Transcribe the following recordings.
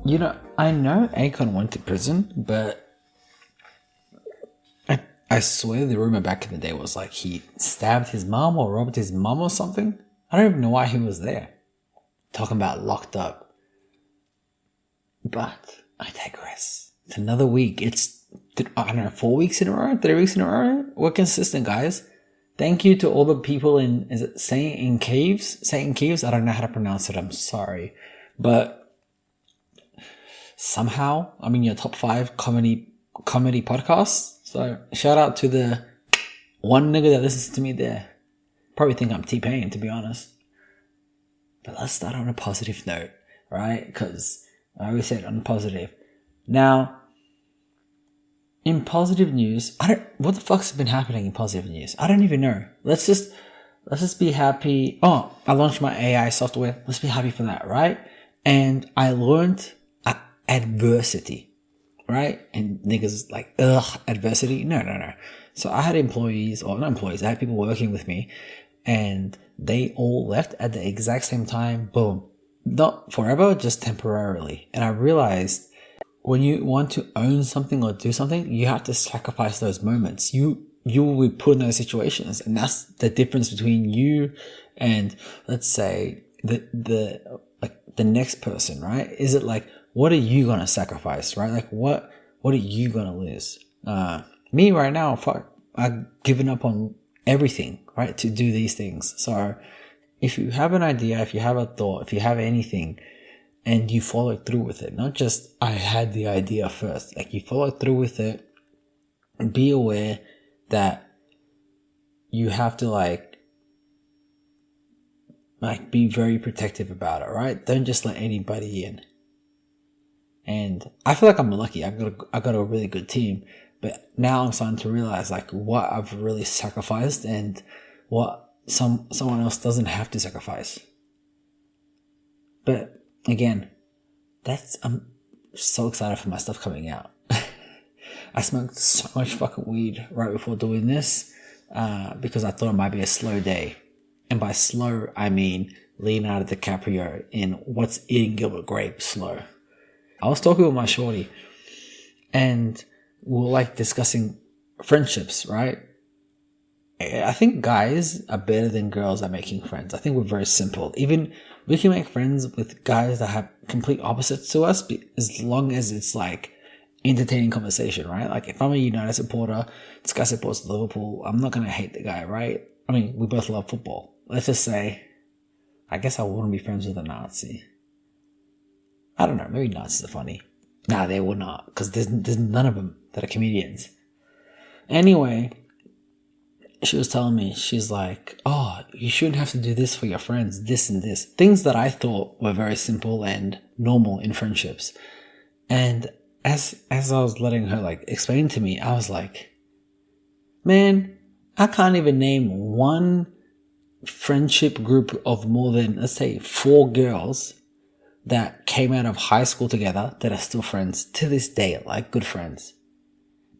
I know Akon went to prison, but I swear the rumor back in the day was like he stabbed his mom or robbed his mom or something. I don't even know why he was there. Talking about locked up. But I digress. It's another week. It's, I don't know, 4 weeks in a row? 3 weeks in a row? We're consistent, guys. Thank you to all the people in, is it St. Caves? I don't know how to pronounce it. I'm sorry. But somehow I'm in your top 5 comedy podcasts. So shout out to the one nigga that listens to me there. Probably think I'm T-Pain, to be honest. But let's start on a positive note, right? Because I always said on positive. Now, in positive news, what the fuck's been happening in positive news? I don't even know. Let's just be happy. Oh, I launched my AI software. Let's be happy for that, right? And I learned adversity, right? And niggas like, adversity. No. So I had I had people working with me and they all left at the exact same time. Boom. Not forever, just temporarily. And I realized when you want to own something or do something, you have to sacrifice those moments. You will be put in those situations. And that's the difference between you and, let's say, the next person, right? Is it like, what are you going to sacrifice, right? Like, what are you going to lose? Me right now, I've given up on everything, right? To do these things. So if you have an idea, if you have a thought, if you have anything, and you follow through with it, not just I had the idea first, like you follow through with it, and be aware that you have to like be very protective about it, right? Don't just let anybody in. And I feel like I'm lucky. I got a really good team, but now I'm starting to realize like what I've really sacrificed and what someone else doesn't have to sacrifice. But again, I'm so excited for my stuff coming out. I smoked so much fucking weed right before doing this because I thought it might be a slow day. And by slow, I mean Leonardo DiCaprio in What's Eating Gilbert Grape slow. I was talking with my shorty and we were like discussing friendships, right? I think guys are better than girls at making friends. I think we're very simple. Even we can make friends with guys that have complete opposites to us as long as it's like entertaining conversation, right? Like if I'm a United supporter, this guy supports Liverpool, I'm not going to hate the guy, right? I mean, we both love football. Let's just say, I guess I wouldn't be friends with a Nazi. I don't know, maybe Nazis are funny. Nah, they would not, because there's none of them that are comedians. Anyway, she was telling me, she's like, oh, you shouldn't have to do this for your friends, this and this. Things that I thought were very simple and normal in friendships. And as I was letting her like explain to me, I was like, man, I can't even name one friendship group of more than, let's say, 4 girls that came out of high school together that are still friends to this day, like good friends.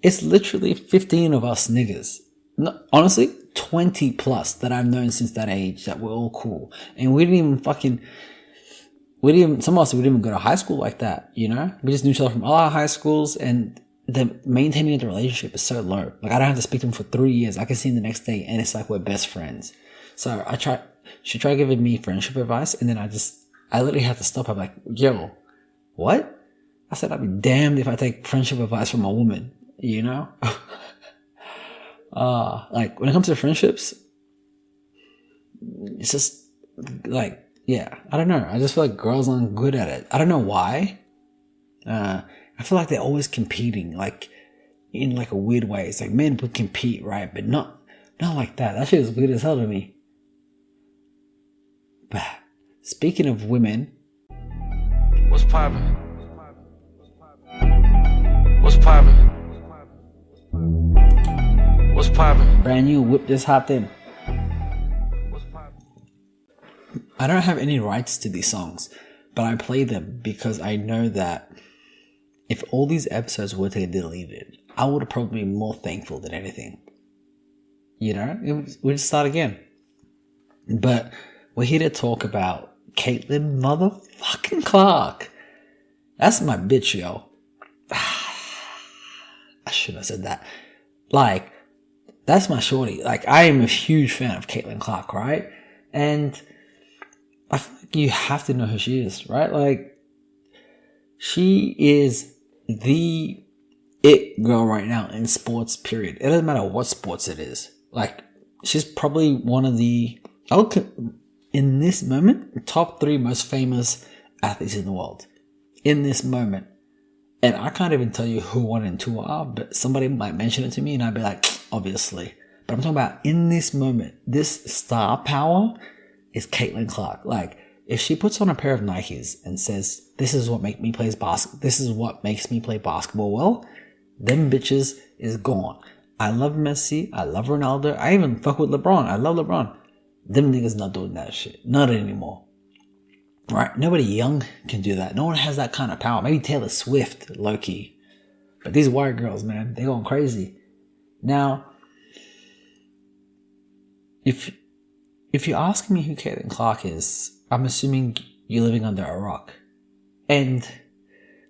It's literally 15 of us niggas. No, honestly, 20 plus that I've known since that age that we're all cool. And some of us, we didn't even go to high school like that, you know? We just knew each other from all our high schools and the maintaining the relationship is so low. Like I don't have to speak to them for 3 years. I can see them the next day and it's like we're best friends. So she tried giving me friendship advice and then I literally had to stop. I'm like, yo, what? I said, I'd be damned if I take friendship advice from a woman, you know? Like when it comes to friendships, it's just like, yeah, I don't know. I just feel like girls aren't good at it. I don't know why. I feel like they're always competing, like in like a weird way. It's like men would compete, right? But not like that. That shit is weird as hell to me. But speaking of women, what's poppin'? What's poppin'? What's poppin'? Brand new whip just hopped in. I don't have any rights to these songs, but I play them because I know that if all these episodes were to get deleted, I would probably be more thankful than anything. You know, we'll just start again. But we're here to talk about Caitlin motherfucking Clark. That's my bitch, yo. I shouldn't have said that. Like, that's my shorty. Like, I am a huge fan of Caitlin Clark, right? And I feel like you have to know who she is, right? Like, she is the it girl right now in sports, period. It doesn't matter what sports it is. Like, she's probably one of the, in this moment, top 3 most famous athletes in the world. In this moment. And I can't even tell you who 1 and 2 are, but somebody might mention it to me and I'd be like, obviously. But I'm talking about in this moment, this star power is Caitlin Clark. Like, if she puts on a pair of Nikes and says, this is what makes me play basketball well, them bitches is gone. I love Messi. I love Ronaldo. I even fuck with LeBron. I love LeBron. Them niggas not doing that shit. Not anymore. Right? Nobody young can do that. No one has that kind of power. Maybe Taylor Swift, low-key. But these white girls, man, they going crazy. Now, if you're asking me who Caitlin Clark is, I'm assuming you're living under a rock. And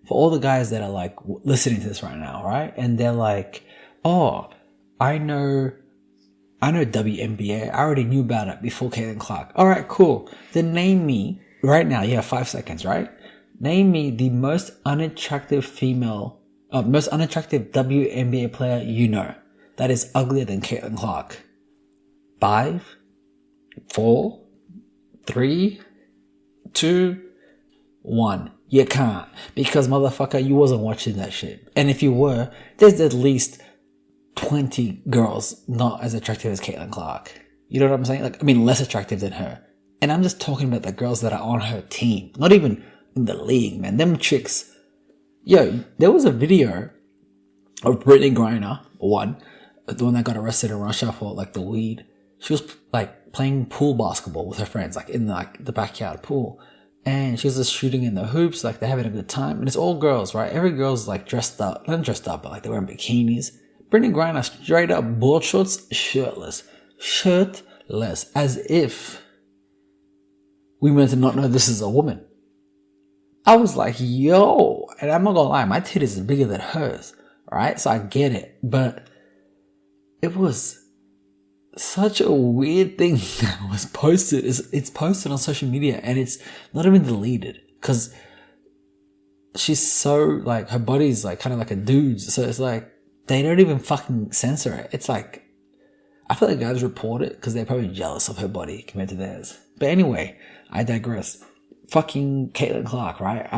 for all the guys that are like listening to this right now, right? And they're like, oh, I know WNBA. I already knew about it before Caitlin Clark. All right, cool. Then name me, right now, you have 5 seconds, right? Name me the most unattractive WNBA player you know that is uglier than Caitlin Clark. 5, 4, 3, 2, 1. You can't. Because, motherfucker, you wasn't watching that shit. And if you were, there's at least 20 girls not as attractive as Caitlin Clark. You know what I'm saying? Like, I mean, less attractive than her. And I'm just talking about the girls that are on her team. Not even in the league, man. Them chicks. Yo, there was a video of Brittany Griner, the one that got arrested in Russia for, like, the weed. She was, like, playing pool basketball with her friends, like, in, like, the backyard pool. And she was just shooting in the hoops, like, they're having a good time. And it's all girls, right? Every girl's, like, dressed up. Not dressed up, but, like, they're wearing bikinis. Brittany Griner straight up board shorts, shirtless. Shirtless. As if we meant to not know this is a woman. I was like, yo. And I'm not gonna lie, my titties is bigger than hers. Right? So I get it. But it was such a weird thing that was posted. It's posted on social media and it's not even deleted. Because she's so, like, her body's, like, kind of like a dude's. So it's like, they don't even fucking censor it. It's like, I feel like guys report it because they're probably jealous of her body compared to theirs. But anyway, I digress. Fucking Caitlin Clark, right?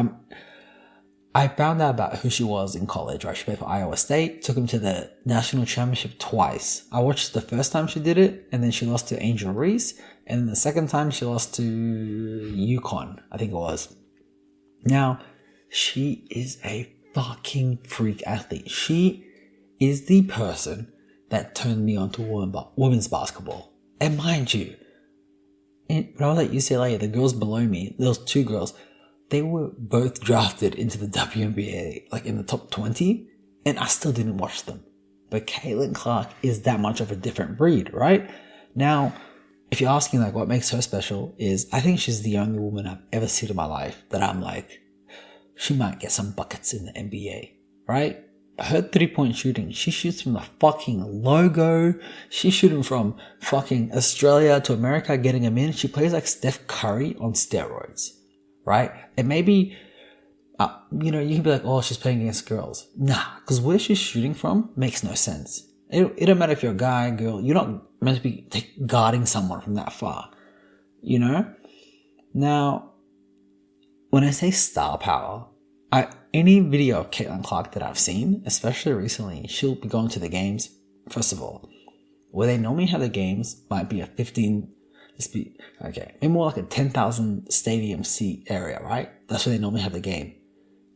I found out about who she was in college, right? She played for Iowa State, took him to the national championship twice. I watched the first time she did it, and then she lost to Angel Reese, and then the second time she lost to UConn, I think it was. Now, she is a fucking freak athlete. She is the person that turned me on to women's basketball. And mind you, when I was at UCLA, the girls below me, those 2 girls, they were both drafted into the WNBA, like in the top 20, and I still didn't watch them. But Caitlin Clark is that much of a different breed, right? Now, if you're asking, like, what makes her special is, I think she's the only woman I've ever seen in my life that I'm like, she might get some buckets in the NBA, right? Her 3-point shooting, she shoots from the fucking logo. She's shooting from fucking Australia to America, getting them in. She plays like Steph Curry on steroids, right? And maybe, you can be like, oh, she's playing against girls. Nah, because where she's shooting from makes no sense. It don't matter if you're a guy, girl. You're not meant to be guarding someone from that far, you know? Now, when I say star power, any video of Caitlin Clark that I've seen, especially recently, she'll be going to the games. First of all, where they normally have the games might be a 15, maybe more like a 10,000 stadium seat area, right? That's where they normally have the game.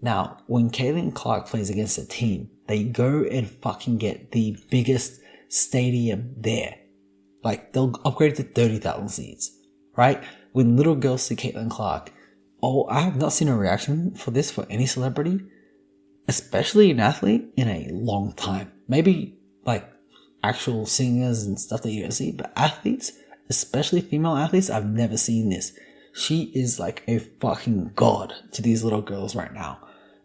Now, when Caitlin Clark plays against a team, they go and fucking get the biggest stadium there. Like, they'll upgrade to 30,000 seats, right? When little girls see Caitlin Clark, I have not seen a reaction for this for any celebrity, especially an athlete, in a long time. Maybe, like, actual singers and stuff that you don't see, but athletes, especially female athletes, I've never seen this. She is like a fucking god to these little girls right now.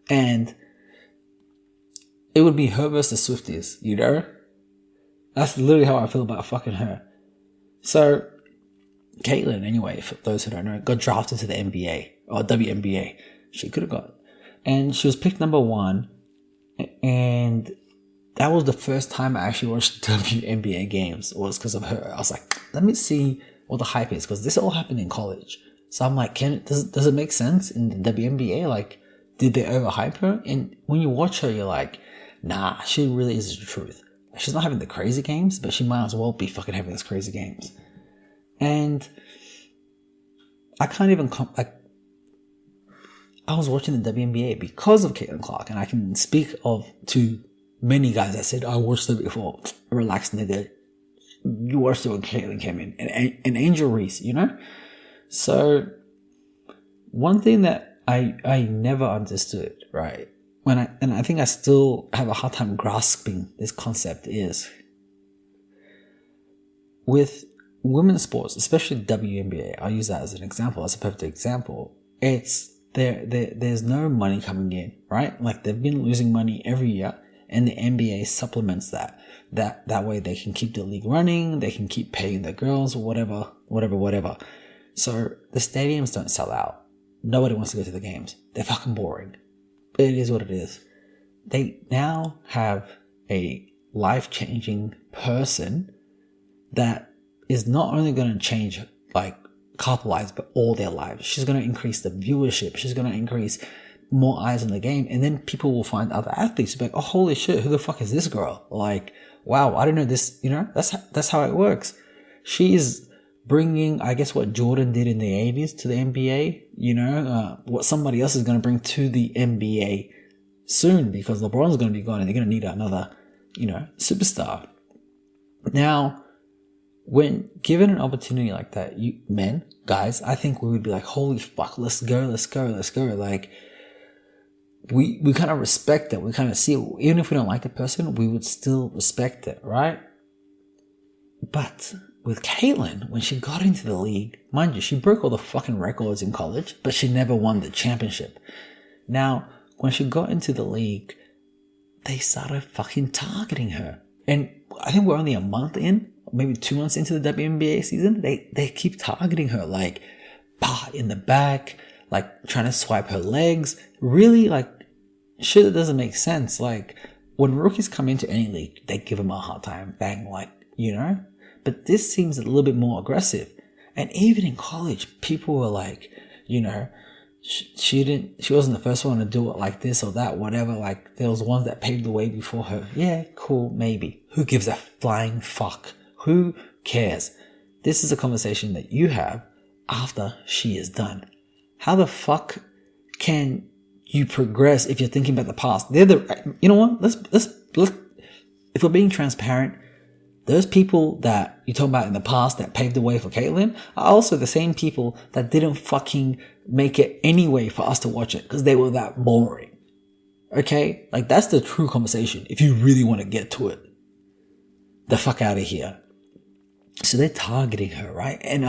And it would be her versus Swifties, you know? That's literally how I feel about fucking her. So, Caitlyn, anyway, for those who don't know, got drafted to the NBA, or WNBA. She could have got. And she was picked number 1. And that was the first time I actually watched WNBA games, was because of her. I was like, let me see what the hype is, because this all happened in college. So I'm like, does it make sense in the WNBA? Like, did they overhype her? And when you watch her, you're like, nah, she really is the truth. She's not having the crazy games, but she might as well be fucking having those crazy games. And I can't even I was watching the WNBA because of Caitlin Clark, and I can speak to many guys that said, I watched it before. Relax, nigga. You watched it when Caitlin came in. And Angel Reese, you know? So, one thing that I never understood, right? And I think I still have a hard time grasping this concept is, with women's sports, especially WNBA, I'll use that as an example, as a perfect example. It's there's no money coming in, right? Like, they've been losing money every year, and the NBA supplements that. That way they can keep the league running, they can keep paying the girls, whatever. So the stadiums don't sell out. Nobody wants to go to the games. They're fucking boring. But it is what it is. They now have a life-changing person that is not only going to change, like, a couple lives, but all their lives. She's going to increase the viewership. She's going to increase more eyes on the game. And then people will find other athletes be like, oh, holy shit, who the fuck is this girl? Like, wow, I didn't know this. You know, that's how it works. She's bringing, I guess, what Jordan did in the 80s to the NBA. You know, what somebody else is going to bring to the NBA soon, because LeBron's going to be gone and they're going to need another, you know, superstar. Now, when given an opportunity like that, you men, guys, I think we would be like, holy fuck, let's go. Like, we kind of respect it. We kind of see it. Even if we don't like the person, we would still respect it, right? But with Caitlyn, when she got into the league, mind you, she broke all the fucking records in college, but she never won the championship. Now, when she got into the league, they started fucking targeting her. And I think we're only a month in, maybe 2 months into the WNBA season. They keep targeting her, like, in the back, like, trying to swipe her legs. Really, like, shit that doesn't make sense. Like, when rookies come into any league, they give them a hard time. Bang, like, you know? But this seems a little bit more aggressive. And even in college, people were like, you know, she wasn't the first one to do it like this or that, whatever. Like, there was ones that paved the way before her. Yeah, cool, maybe. Who gives a flying fuck? Who cares? This is a conversation that you have after she is done. How the fuck can you progress if you're thinking about the past? You know what? Let's if we're being transparent, those people that you talk about in the past that paved the way for Caitlyn are also the same people that didn't fucking make it anyway for us to watch it because they were that boring. Okay? Like, that's the true conversation if you really want to get to it. The fuck out of here. So they're targeting her, right? And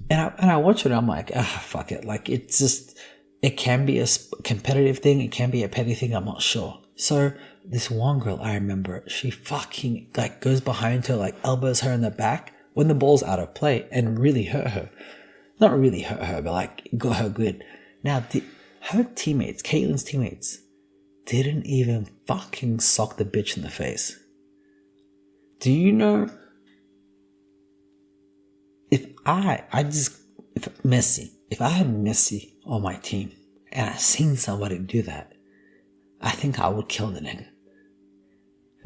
I watch it and I'm like, fuck it. Like, it's just, it can be a competitive thing. It can be a petty thing. I'm not sure. So this one girl, I remember, she fucking, like, goes behind her, like, elbows her in the back when the ball's out of play and really hurt her. Not really hurt her, but, like, got her good. Now, her teammates, Caitlyn's teammates, didn't even fucking sock the bitch in the face. Do you know, if I had Messi on my team and I seen somebody do that, I think I would kill the nigga.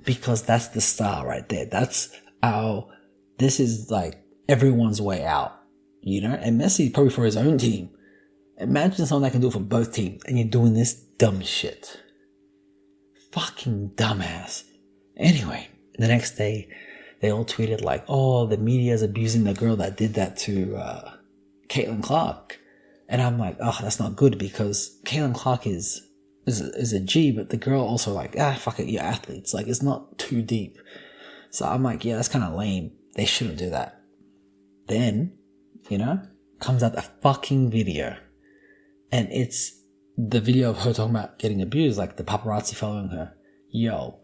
Because that's the style right there. This is like everyone's way out, you know? And Messi probably for his own team. Imagine someone that can do it for both teams and you're doing this dumb shit. Fucking dumbass. Anyway, the next day, they all tweeted like, oh, the media is abusing the girl that did that to Caitlin Clark. And I'm like, oh, that's not good because Caitlin Clark is a G, but the girl also like, fuck it, you're athletes. Like, it's not too deep. So I'm like, yeah, that's kind of lame. They shouldn't do that. Then, you know, comes out a fucking video. And it's the video of her talking about getting abused, like the paparazzi following her. Yo,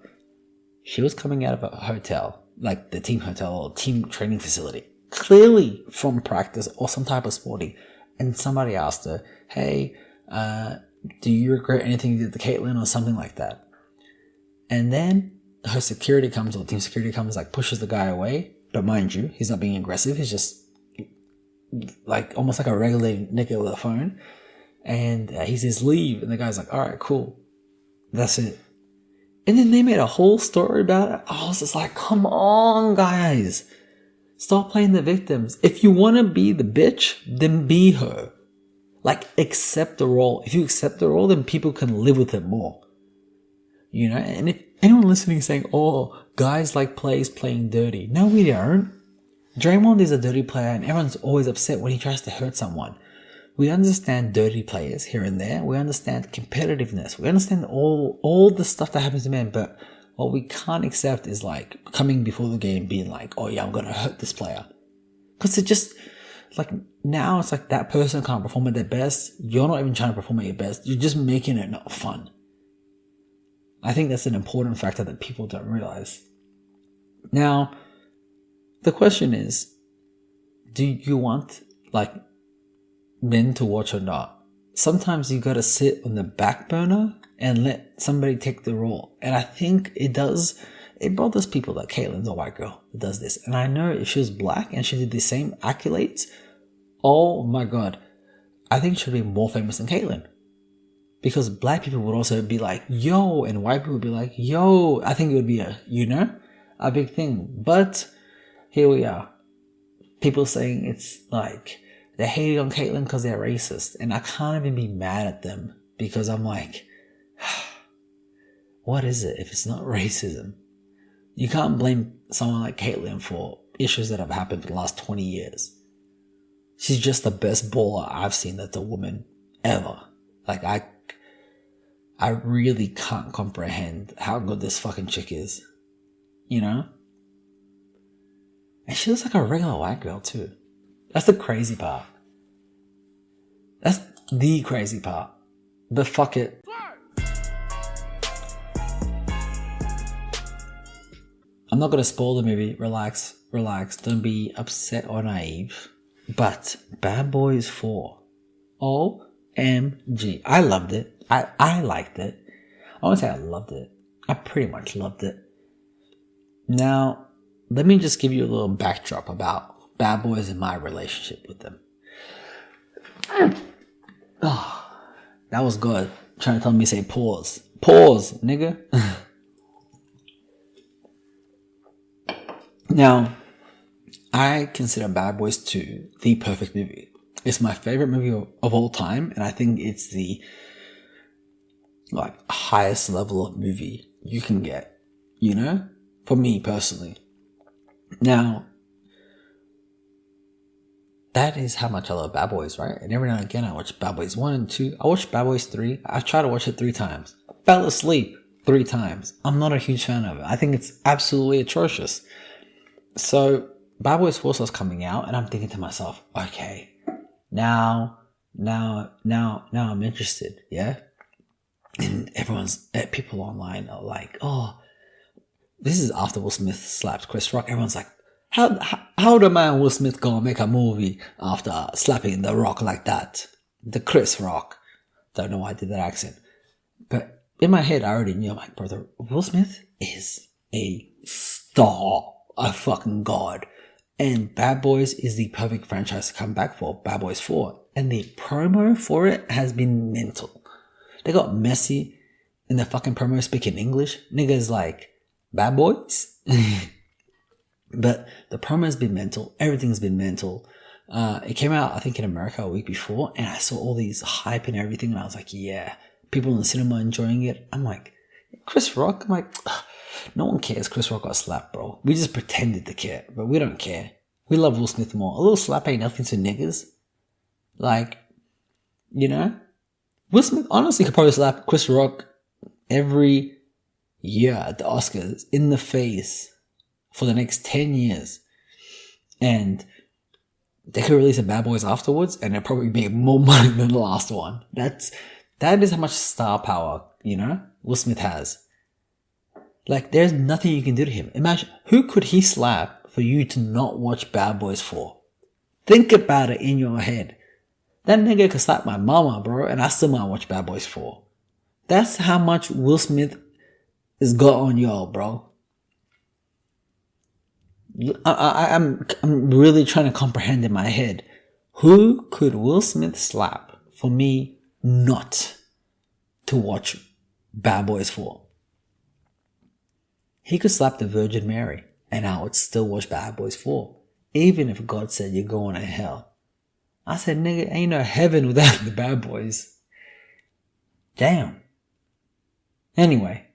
she was coming out of a hotel, like the team hotel or team training facility, clearly from practice or some type of sporting. And somebody asked her, hey, do you regret anything you did to Caitlyn or something like that? And then her security comes, or team security comes, like pushes the guy away. But mind you, he's not being aggressive. He's just like almost like a regular nigga with a phone. And he says, leave. And the guy's like, all right, cool. That's it. And then they made a whole story about it. I was just like, come on, guys. Stop playing the victims. If you want to be the bitch, then be her. Like, accept the role. If you accept the role, then people can live with it more. You know? And if anyone listening is saying, oh, guys like players playing dirty. No, we don't. Draymond is a dirty player and everyone's always upset when he tries to hurt someone. We understand dirty players here and there. We understand competitiveness. We understand all the stuff that happens to men. But what we can't accept is like coming before the game being like, oh yeah, I'm going to hurt this player. Because it just, like, now it's like that person can't perform at their best. You're not even trying to perform at your best. You're just making it not fun. I think that's an important factor that people don't realize. Now, the question is, do you want, like, men to watch or not? Sometimes you gotta sit on the back burner and let somebody take the role. And I think it bothers people that Caitlyn's a white girl that does this. And I know if she was black and she did the same accolades, oh my god, I think she'd be more famous than Caitlyn. Because black people would also be like, yo, and white people would be like, yo. I think it would be a big thing. But here we are. People saying it's like, they're hating on Caitlyn because they're racist. And I can't even be mad at them because I'm like, what is it if it's not racism? You can't blame someone like Caitlyn for issues that have happened for the last 20 years. She's just the best baller I've seen that's a woman ever. Like, I really can't comprehend how good this fucking chick is. You know? And she looks like a regular white girl too. That's the crazy part. That's the crazy part. But fuck it. I'm not going to spoil the movie. Relax. Don't be upset or naive. But Bad Boys 4. OMG. I loved it. I liked it. I won't say I loved it. I pretty much loved it. Now, let me just give you a little backdrop about Bad Boys and my relationship with them. Oh, that was good. Trying to tell me to say pause. Pause, nigga. Now, I consider Bad Boys 2 the perfect movie. It's my favorite movie of all time, and I think it's the highest level of movie you can get, you know? For me personally. Now, that is how much I love Bad Boys, right? And every now and again I watch Bad Boys 1 and 2. I watched Bad Boys 3. I tried to watch it 3 times. I fell asleep 3 times. I'm not a huge fan of it. I think it's absolutely atrocious. So, Bad Boys 4 starts coming out and I'm thinking to myself, okay, now I'm interested, yeah? And people online are like, oh, this is after Will Smith slapped Chris Rock. Everyone's like, how the man Will Smith gonna make a movie after slapping The Rock like that? The Chris Rock. Don't know why I did that accent. But in my head, I already knew, I'm like, brother, Will Smith is a star. A fucking god. And Bad Boys is the perfect franchise to come back for. Bad Boys 4. And the promo for it has been mental. They got Messi in the fucking promo speaking English. Niggas like, Bad Boys? But the promo has been mental. Everything's been mental. It came out, I think, in America a week before. And I saw all these hype and everything. And I was like, yeah. People in the cinema enjoying it. I'm like, Chris Rock? I'm like, ugh, no one cares Chris Rock got slapped, bro. We just pretended to care. But we don't care. We love Will Smith more. A little slap ain't nothing to niggas. Like, you know? Will Smith honestly could probably slap Chris Rock every year at the Oscars in the face for the next 10 years. And they could release a Bad Boys afterwards and it'd probably make more money than the last one. That's That is how much star power, Will Smith has. Like, there's nothing you can do to him. Imagine, who could he slap for you to not watch Bad Boys 4? Think about it in your head. That nigga could slap my mama, bro, and I still might watch Bad Boys 4. That's how much Will Smith has got on y'all, bro. I'm really trying to comprehend in my head. Who could Will Smith slap for me not to watch Bad Boys 4? He could slap the Virgin Mary and I would still watch Bad Boys 4. Even if God said you're going to hell. I said, nigga, ain't no heaven without the Bad Boys. Damn. Anyway,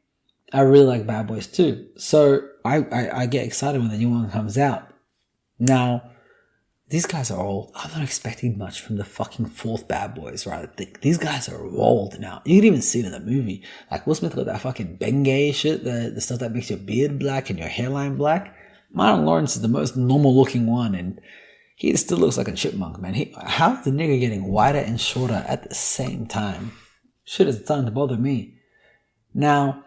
I really like Bad Boys 2. So I get excited when the new one comes out. Now, these guys are old. I'm not expecting much from the fucking fourth Bad Boys, right? These guys are old now. You can even see it in the movie. Like, Will Smith got that fucking Bengay shit, the stuff that makes your beard black and your hairline black. Martin Lawrence is the most normal looking one, and he still looks like a chipmunk, man. How's the nigga getting wider and shorter at the same time? Shit is starting to bother me. Now,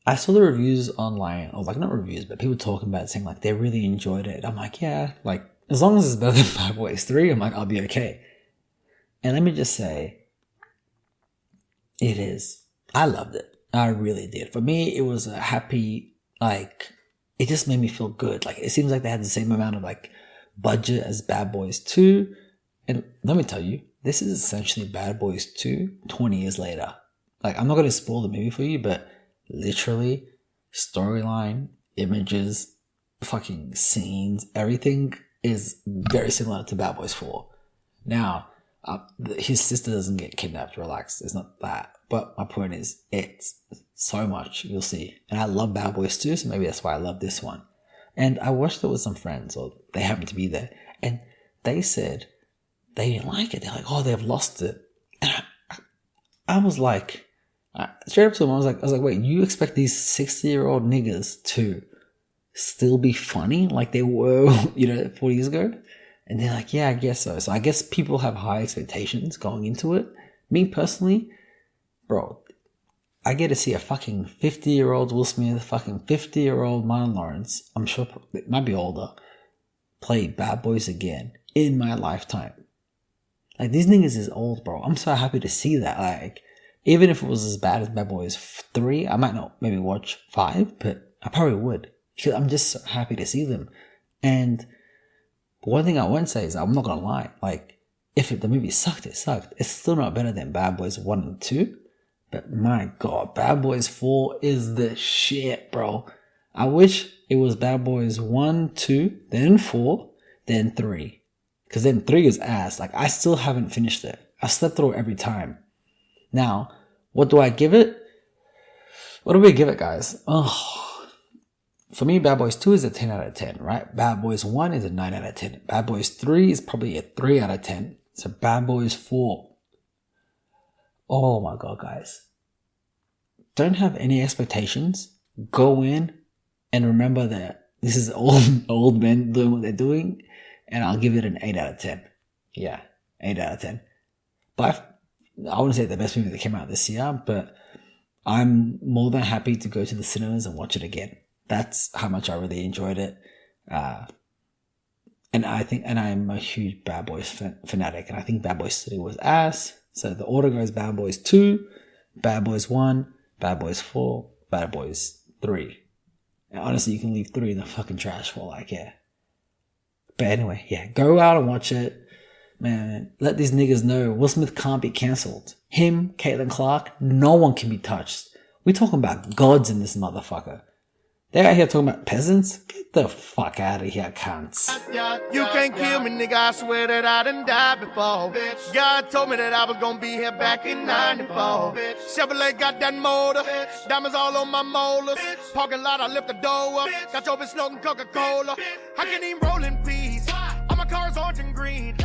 I saw the reviews online, or like not reviews, but people talking about it, saying like they really enjoyed it. I'm like, yeah, like as long as it's better than Bad Boys 3, I'm like, I'll be okay. And let me just say, it is. I loved it. I really did. For me, it was a happy, like, it just made me feel good. Like, it seems like they had the same amount of like budget as Bad Boys 2. And let me tell you, this is essentially Bad Boys 2 20 years later. Like, I'm not going to spoil the movie for you, but literally, storyline, images, fucking scenes, everything is very similar to Bad Boys 4. Now, his sister doesn't get kidnapped, relax, it's not that. But my point is, it's so much, you'll see. And I love Bad Boys 2, so maybe that's why I love this one. And I watched it with some friends, or they happened to be there, and they said they didn't like it. They're like, oh, they've lost it. And I was like, straight up to them, I was like, wait, you expect these 60-year-old niggas to still be funny like they were, 40 years ago? And they're like, yeah, I guess so. So I guess people have high expectations going into it. Me personally, bro, I get to see a fucking 50-year-old Will Smith, fucking 50-year-old Martin Lawrence, I'm sure it might be older, play Bad Boys again in my lifetime. Like, these niggas is old, bro. I'm so happy to see that. Like, even if it was as bad as Bad Boys 3, I might not maybe watch 5, but I probably would. Because I'm just so happy to see them. And one thing I won't say is, I'm not going to lie, like, if the movie sucked, it sucked. It's still not better than Bad Boys 1 and 2. But my God, Bad Boys 4 is the shit, bro. I wish it was Bad Boys 1, 2, then 4, then 3. Because then 3 is ass. Like, I still haven't finished it. I slept through it every time. Now, what do I give it? What do we give it, guys? Oh, for me, Bad Boys 2 is a 10 out of 10, right? Bad Boys 1 is a 9 out of 10. Bad Boys 3 is probably a 3 out of 10. So Bad Boys 4. Oh my God, guys. Don't have any expectations. Go in and remember that this is old men doing what they're doing. And I'll give it an 8 out of 10. Yeah, 8 out of 10. But I wouldn't say the best movie that came out this year, but I'm more than happy to go to the cinemas and watch it again. That's how much I really enjoyed it. And I'm a huge Bad Boys fanatic, and I think Bad Boys 3 was ass. So the order goes Bad Boys 2, Bad Boys 1, Bad Boys 4, Bad Boys 3. And honestly, you can leave 3 in the fucking trash for all I care. But anyway, yeah, go out and watch it. Man, let these niggas know Will Smith can't be cancelled. Him, Caitlin Clark, no one can be touched. We're talking about gods in this motherfucker. They're out here talking about peasants? Get the fuck out of here, cunts. You can't kill me, nigga, I swear that I done died before. Bitch. God told me that I was gonna be here back in 94. Bitch. Chevrolet got that motor, bitch. Diamonds all on my molars. Bitch. Parking lot, I lift the door up. Bitch. Got your bitch smoking Coca-Cola. I can't even roll in peace. All my cars orange and green.